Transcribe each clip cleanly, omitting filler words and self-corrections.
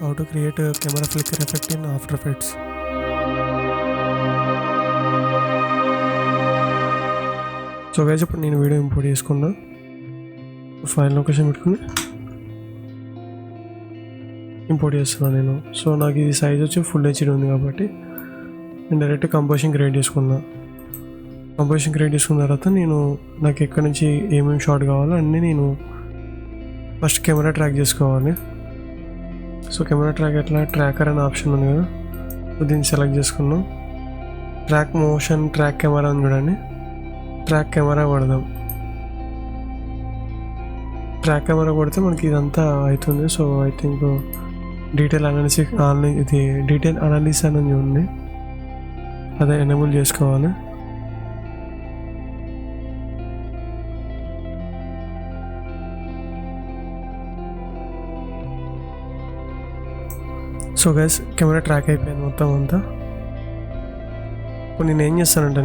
How to create a camera flicker effect in After Effects. So guys ఇప్పుడు నేను video import చేసుకున్నా, file location పెట్టుకుని import చేస్తున్నాను నేను. సో నాకు ఇది సైజ్ వచ్చి ఫుల్ హెచ్డీ ఉంది కాబట్టి నేను డైరెక్ట్ కంపోజిషన్ క్రియేట్ చేసుకున్నా. కంపోజిషన్ క్రియేట్ చేసుకున్న తర్వాత నాకు ఎక్కడి నుంచి ఏమేమి షాట్ కావాలో అన్నీ నేను ఫస్ట్ కెమెరా ట్రాక్ చేసుకోవాలి. సో కెమెరా ట్రాక్ ఎట్లా, ట్రాకర్ అనే ఆప్షన్ ఉంది కదా, సో దీన్ని సెలెక్ట్ చేసుకున్నాం. ట్రాక్ మోషన్ ట్రాక్ కెమెరా అని చూడండి, ట్రాక్ కెమెరా కొడదాం. ట్రాక్ కెమెరా కొడితే మనకి ఇదంతా అవుతుంది. So I think detail analysis అనేది ఉంది, అదే ఎనేబుల్ చేసుకోవాలి. సో గైస్ కెమెరా ట్రాక్ అయిపోయింది మొత్తం అంతా. ఇప్పుడు నేను ఏం చేస్తానంటే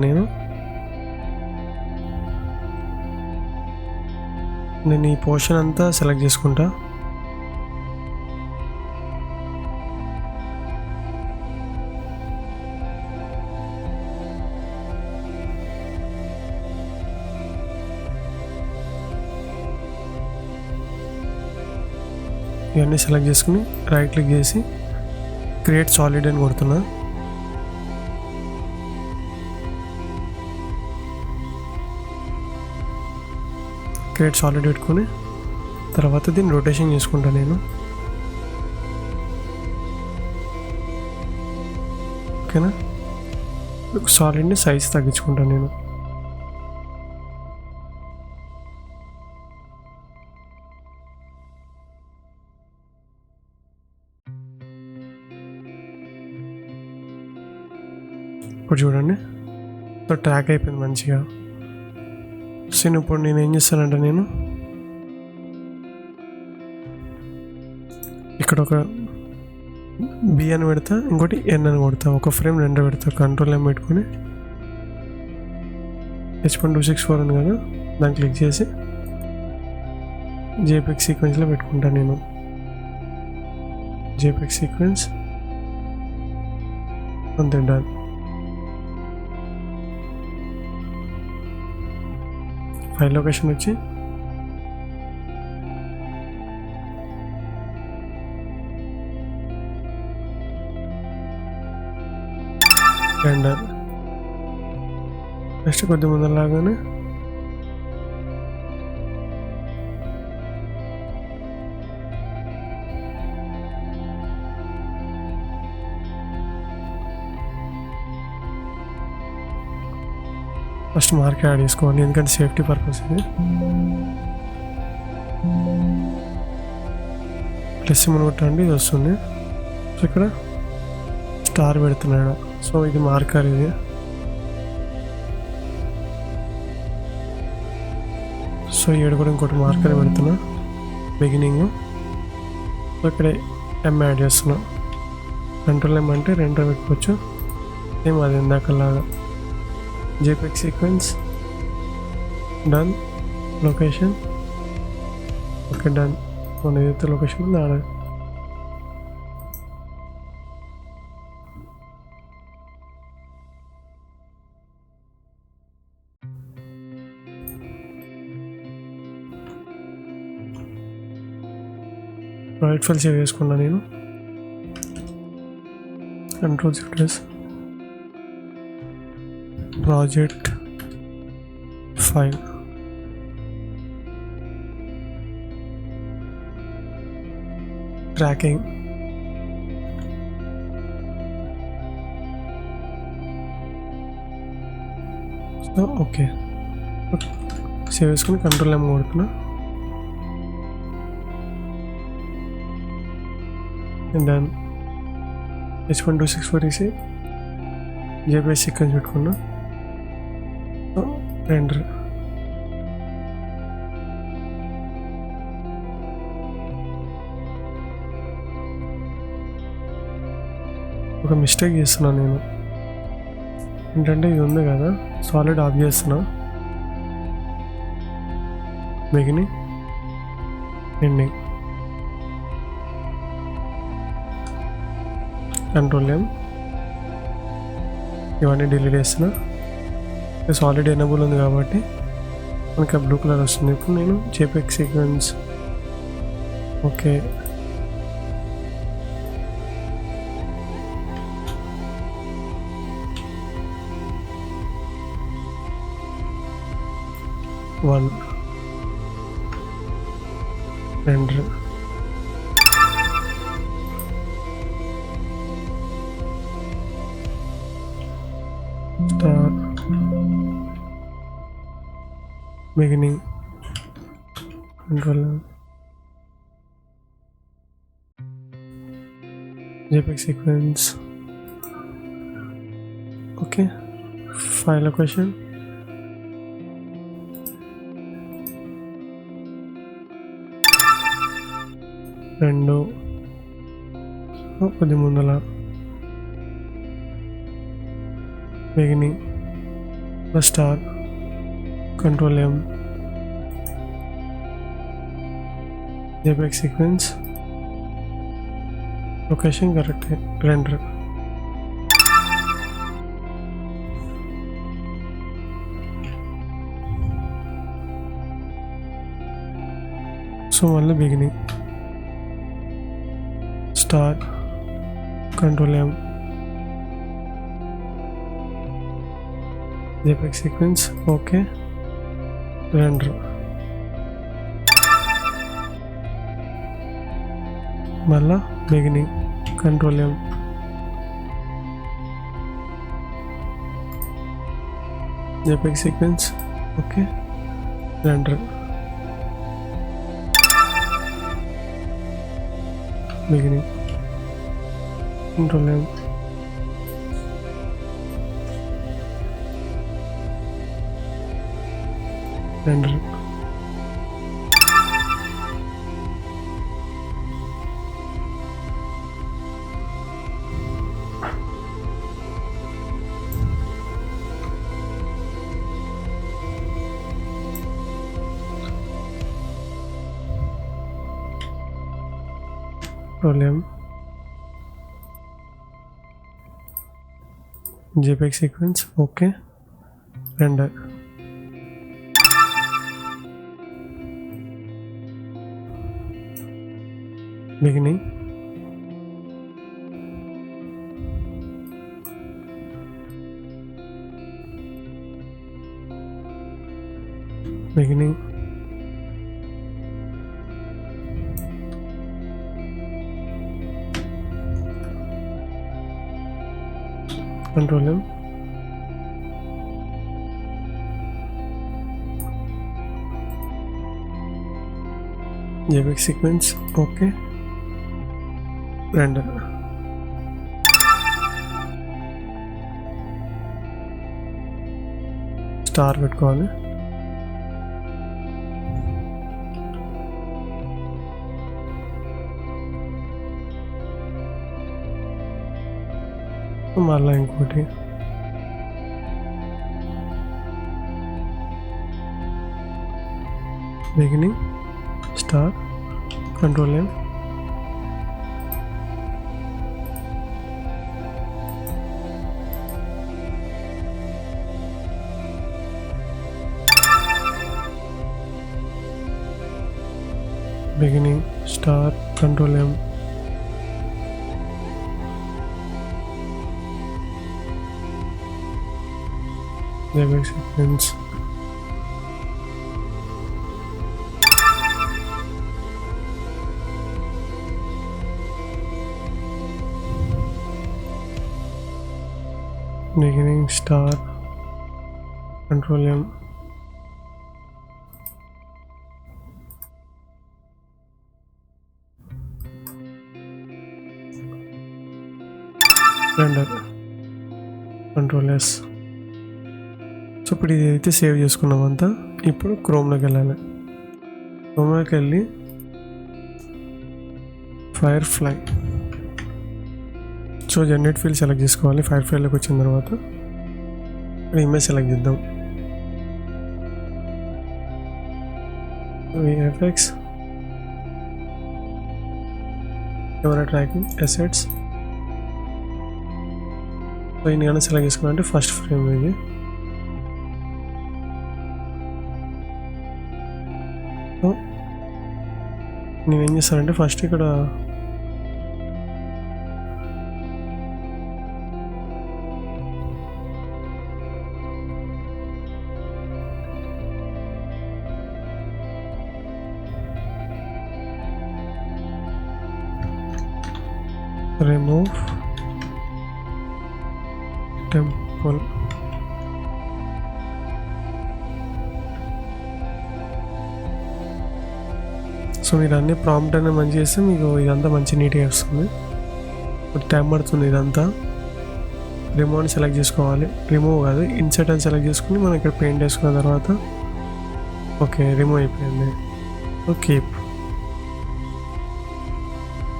నేను ఈ పోర్షన్ అంతా సెలెక్ట్ చేసుకుంటా. ఇవన్నీ సెలెక్ట్ చేసుకుని రైట్ క్లిక్ చేసి క్రియేట్ సాలిడ్ అని కొడుతున్నా. క్రియేట్ సాలిడ్ పెట్టుకుని తర్వాత దీన్ని రొటేషన్ చేసుకుంటా నేను. ఓకేనా, సాలిడ్ని సైజ్ తగ్గించుకుంటాను నేను. ఇప్పుడు చూడండి, సో ట్రాక్ అయిపోయింది మంచిగా. సో ఇప్పుడు నేను ఏం చేస్తానంటే నేను ఇక్కడ ఒక బి అని పెడతా, ఇంకోటి ఎన్ అని కొడతా, ఒక ఫ్రేమ్ రెండు పెడతా. కంట్రోల్ ఏం పెట్టుకుని H.264 ఉంది కదా, దాన్ని క్లిక్ చేసి JPEG సీక్వెన్స్లో పెట్టుకుంటాను నేను. JPEG సీక్వెన్స్ అంతే, డన్. ఫైల్ లొకేషన్ వచ్చి రెండర్. నెక్స్ట్ కొద్ది ముందరలాగానే ఫస్ట్ మార్క్ యాడ్ చేసుకోవాలి, ఎందుకంటే సేఫ్టీ పర్పస్ ఇది. ప్లస్ సింబల్ కొట్టండి, ఇది వస్తుంది. సో ఇక్కడ స్టార్ పెడుతున్నాడు, సో ఇది మార్కర్. ఇది సో ఏడు కూడా ఇంకోటి మార్కర్ పెడుతున్నా బిగినింగ్. సో ఇక్కడ ఎం యాడ్ చేస్తున్నా. కంట్రోల్ ఎం అంటే రెండు పెట్టుకోవచ్చు, సేమ్ అది ఇందాకలాగా. JPEG sequence done, location okay, done. మన ఏదైతే లొకేషన్ ఉందో ఆడ రైట్ ఫైల్ సేవ్ చేసుకున్నా నేను. Ctrl+C project file, tracking, so okay save చేసుకుని కంట్రోల్ ఏమో కొడుతున్నా. డన్. H.264 తీసి JPEG సీక్వెన్స్ పెట్టుకున్నా. రెండర్ ఒక మిస్టేక్ చేస్తున్నా నేను, ఏంటంటే ఇది ఉంది కదా, సాలిడ్ ఆఫ్ చేస్తున్నా. బిగినింగ్ ఎండింగ్ కంట్రోల్ M, ఇవన్నీ డిలీట్ చేస్తున్నా. ప్లస్ ఆల్రెడీ ఎనబుల్ ఉంది కాబట్టి మనకి బ్లూ కలర్ వస్తుంది. ఇప్పుడు నేను JPEG సీక్వెన్స్ ఓకే, వన్ రెండు star beginning control JPEG sequence okay, file location రెండు కొద్ది ముందల beginning star control M JPEG sequence location correct render. So మళ్ళీ beginning star control M JPEG sequence okay render. మళ్ళా beginning control M JPEG sequence okay render. Beginning control M render. Control M JPEG sequence okay render. Beginning beginning control M JPEG sequence okay render. Star పెట్టుకోవాలి. మళ్ళీ ఇంకోటి beginning star control M beginning star control M JPEG sequence beginning star control M render control S. So ఇప్పుడు ఇది అయితే save చేసుకున్నామంతా. ఇప్పుడు క్రోమ్లోకి వెళ్ళాలి. క్రోమ్లోకి వెళ్ళి firefly so generate field select చేసుకోవాలి. ఫైర్ఫ్లైలోకి వచ్చిన తర్వాత ఇక్కడ ఇమేజ్ సెలెక్ట్ చేద్దాం. VFX camera tracking assets so ఇది కానీ సెలెక్ట్ చేసుకున్నా అంటే ఫస్ట్ ఫ్రేమ్ ఇది. సో నేను ఏం చేస్తానంటే ఫస్ట్ ఇక్కడ remove temple. సో మీరు అన్ని ప్రాంప్ట్ అనేది మంచి చేస్తే మీకు ఇదంతా మంచి నీట్గా వస్తుంది. టైం పడుతుంది ఇదంతా. రిమూవ్ అని సెలెక్ట్ చేసుకోవాలి, రిమూవ్ కాదు ఇన్సర్ట్ అని సెలెక్ట్ చేసుకుని మనం ఇక్కడ పెయింట్ వేసుకున్న తర్వాత ఓకే రిమూవ్ అయిపోయింది. So keep.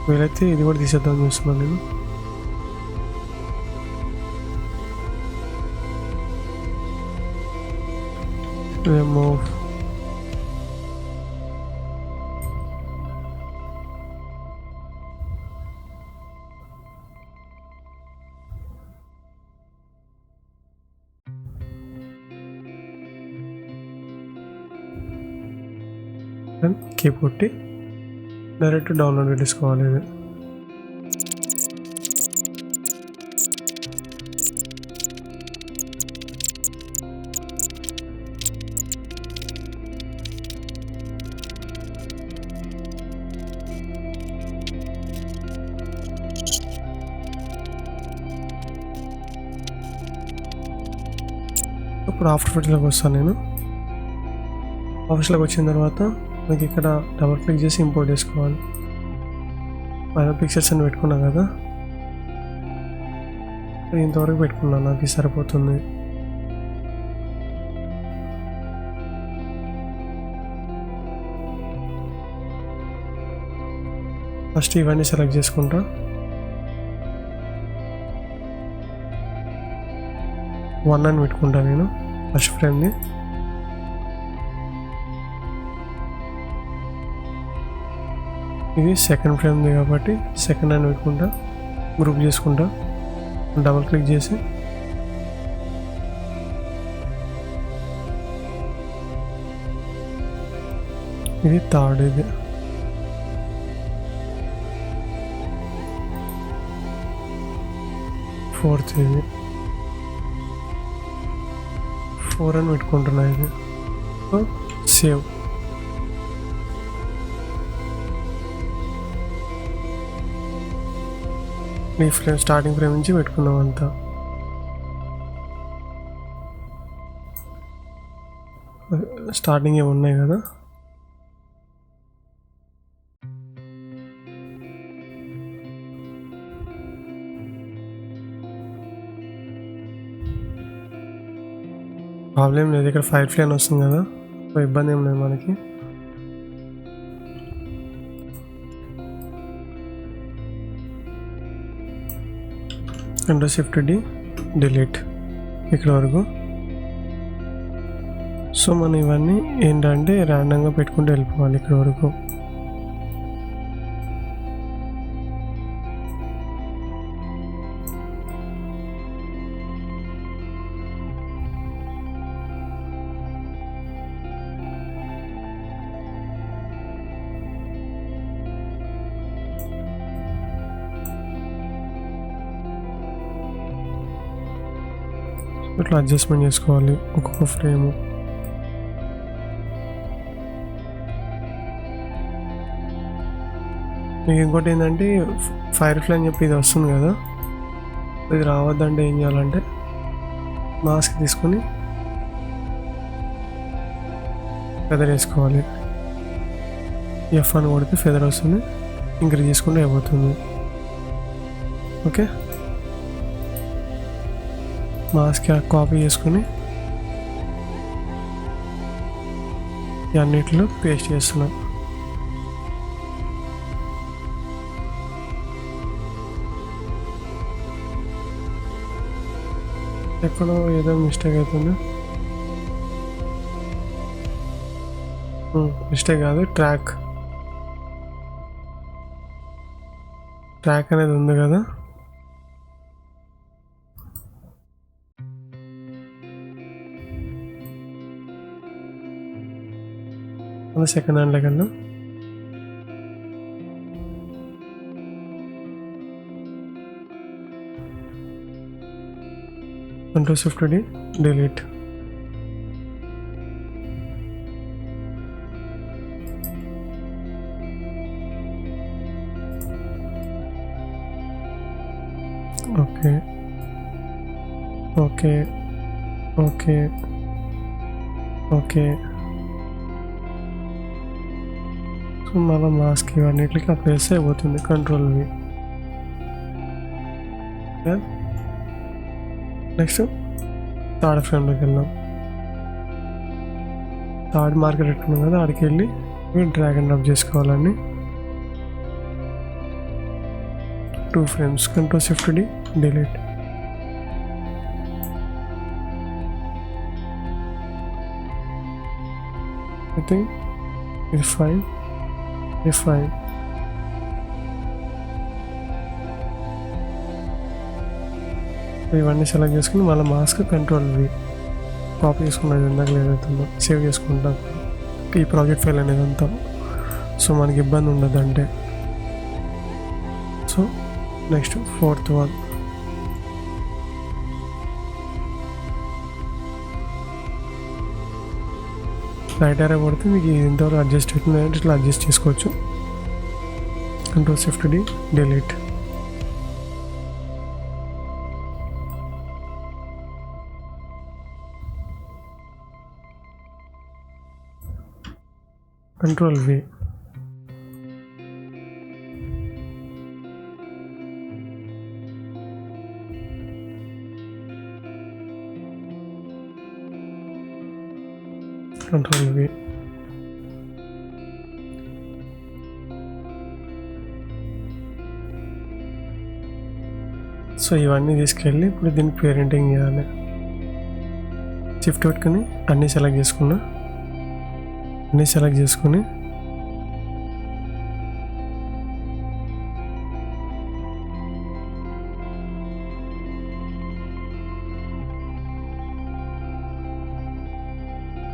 వీలైతే ఇది కూడా తీసేద్దామని చూస్తున్నాను నేను. రిమూవ్. కీ కొట్టి డైరెక్ట్ డౌన్లోడ్ చేసుకోవాలి. ఇది ఇప్పుడు ఆఫ్టర్ ఎఫెక్ట్స్లోకి వస్తాను నేను. ఆఫీస్లోకి వచ్చిన తర్వాత నాకు ఇక్కడ డబుల్ క్లిక్ చేసి ఇంపోర్ట్ చేసుకోవాలి. పైన పిక్చర్స్ అని పెట్టుకున్నాను కదా, ఇంతవరకు పెట్టుకున్నాను, నాకు ఇది సరిపోతుంది. ఫస్ట్ ఇవన్నీ సెలెక్ట్ చేసుకుంటా. వన్ అని పెట్టుకుంటా నేను ఫస్ట్ ఫ్రేమ్ని. ఇది సెకండ్ ఫ్రేమ్ది కాబట్టి సెకండ్ అని పెట్టుకుంటా, గ్రూప్ చేసుకుంటా, డబుల్ క్లిక్ చేసి ఇది థర్డ్, ఇది ఫోర్త్, ఇది 4 అని పెట్టుకుంటున్నా. ఇది సేవ్. ఈ ఫ్రేమ్ స్టార్టింగ్ ఫ్రేమ్ నుంచి పెట్టుకున్నాం అంతా. స్టార్టింగ్ ఏమి ఉన్నాయి కదా, ప్రాబ్లం లేదు. ఇక్కడ ఫైర్ ఫ్లై అని వస్తుంది కదా, ఇబ్బంది ఏం లేదు మనకి. Shift-D డిలీట్ ఇక్కడ వరకు. సో మనం ఇవన్నీ ఏంటంటే ర్యాండమ్గా పెట్టుకుంటూ వెళ్ళిపోవాలి ఇక్కడ వరకు. ఇట్లా అడ్జస్ట్మెంట్ చేసుకోవాలి ఒక్కొక్క ఫ్రేము. మీకు ఇంకోటి ఏంటంటే ఫైర్ ఫ్లై అని చెప్పి ఇది వస్తుంది కదా, ఇది రావద్దంటే ఏం చేయాలంటే మాస్క్ తీసుకొని ఫెదర్ వేసుకోవాలి. ఎఫ్ అని కొడితే ఫెదర్ వస్తుంది, ఇంక్రీజ్ చేసుకుంటే అయిపోతుంది. ఓకే, మాస్క్ కాపీ చేసుకుని అన్నిట్లో పేస్ట్ చేస్తున్నా. ఎక్కడో ఏదో మిస్టేక్ అవుతుంది. మిస్టేక్ కాదు, ట్రాక్ అనేది ఉంది కదా, మళ్ళీ సెకండ్ హ్యాండ్లోకి వెళ్దాం. Ctrl+Shift+D delete. Okay okay okay okay. So మళ్ళీ మాస్క్ ఇవన్నిటికి అప్లై చేస్తే అయిపోతుంది. Ctrl+V. నెక్స్ట్ థర్డ్ ఫ్రేమ్లోకి వెళ్దాం. థర్డ్ మార్కర్ పెట్టుకున్నాం కదా, ఆడికి వెళ్ళి డ్రాగ్ అండ్ డ్రాప్ చేసుకోవాలండి. 2 frames. Ctrl+Shift+D delete. I think it's fine. It's fine. ఇవన్నీ సెలెక్ట్ చేసుకుని మళ్ళీ మాస్క్ Ctrl+V కాపీ చేసుకున్నది ఇందాక ఏదవుతుందో సేవ్ చేసుకుంటాం ఈ ప్రాజెక్ట్ ఫైల్ అనేది అంతా. సో మనకి ఇబ్బంది ఉండదు అంటే. So next 4th one. Right area పడితే మీకు ఇంతవరకు అడ్జస్ట్ అవుతుంది, ఇట్లా అడ్జస్ట్ చేసుకోవచ్చు. Ctrl+Shift+D delete. Ctrl+V. Ctrl+V. So ఇవన్నీ తీసుకెళ్ళి ఇప్పుడు దీనికి పేరెంటింగ్ చేయాలి. షిఫ్ట్ పెట్టుకుని అన్నీ సెలెక్ట్ చేసుకుని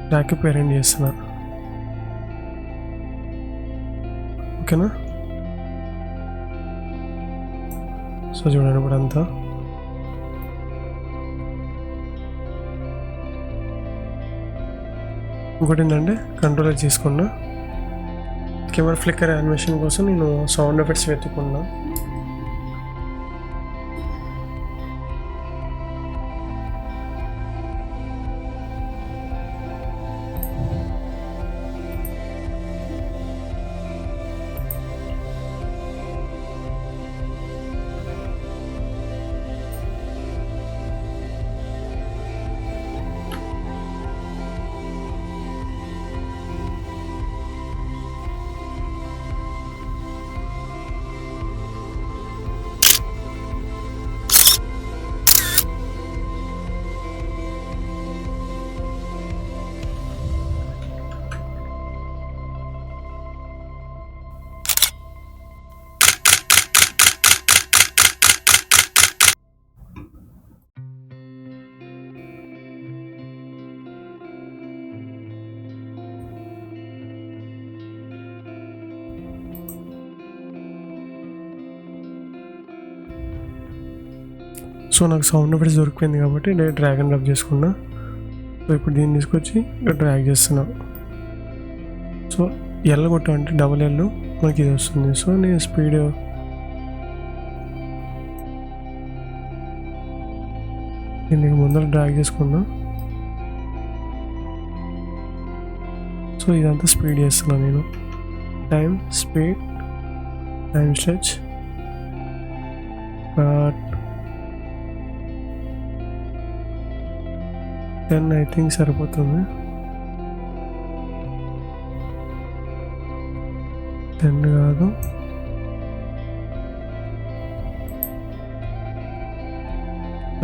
బ్యాక్ పేరెంట్ చేస్తున్నా. ఓకేనా? సో చూడండి ఇప్పుడు అంతా ఇంకోటి ఏంటంటే కంట్రోల్ చేసుకున్నా. కెమెరా ఫ్లిక్కర్ యానిమేషన్ కోసం నేను సౌండ్ ఎఫెక్ట్స్ వెతుకున్నా. సో నాకు సౌండ్ ఎఫెక్ట్స్ దొరికిపోయింది కాబట్టి నేను డ్రాగ్ అండ్ డ్రాప్ చేసుకున్నా. సో ఇప్పుడు దీన్ని తీసుకొచ్చి డ్రాగ్ చేస్తున్నా. సో ఎల్ కొట్టామంటే డబుల్ ఎల్ మనకి ఇది వస్తుంది. సో నేను స్పీడ్ దీనికి ముందర డ్రాగ్ చేసుకున్నా. సో ఇదంతా స్పీడ్ చేస్తున్నా నేను. Time speed time stretch but 10 I think సరిపోతుంది. 10 కాదు,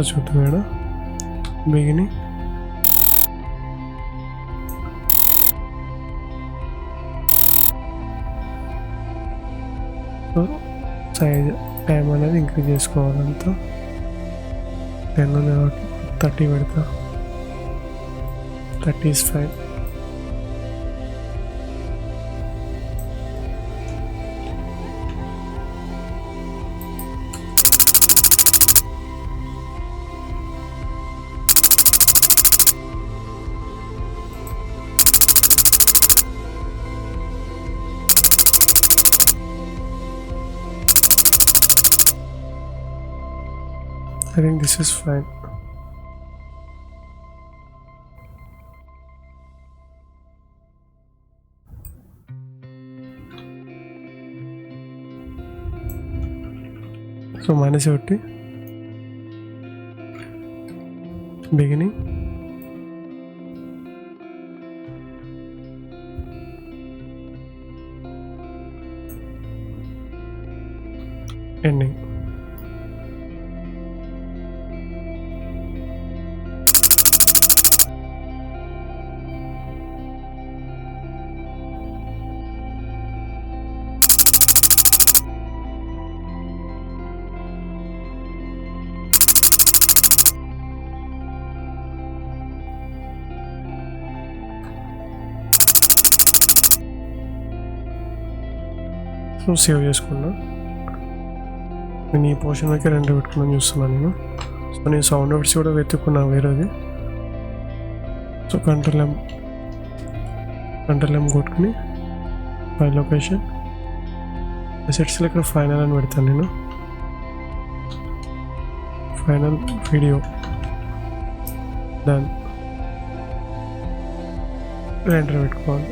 చూద్దాం madam. Beginning so size time అనేది ఇంక్రీజ్ చేసుకోవాలంతా. 10 ఉంది కాబట్టి 30 పెడతా. 30 is fine. I think this is fine. So minus ఒకటి బిగినింగ్, ఎండింగ్. సో సేవ్ చేసుకున్నా. నేను ఈ పోర్షన్లోకి 2 పెట్టుకున్నాను చూస్తున్నాను నేను. సో నేను సౌండ్ ఎఫెక్ట్స్ కూడా వెతుక్కున్నా వేరేది. సో కంట్రోల్ ఎం కొట్టుకుని ఫైల్ లొకేషన్ అసెట్స్లో ఇక్కడ ఫైనల్ అని పెడతాను నేను. Final video done. ఎంటర్ పెట్టుకోవాలి.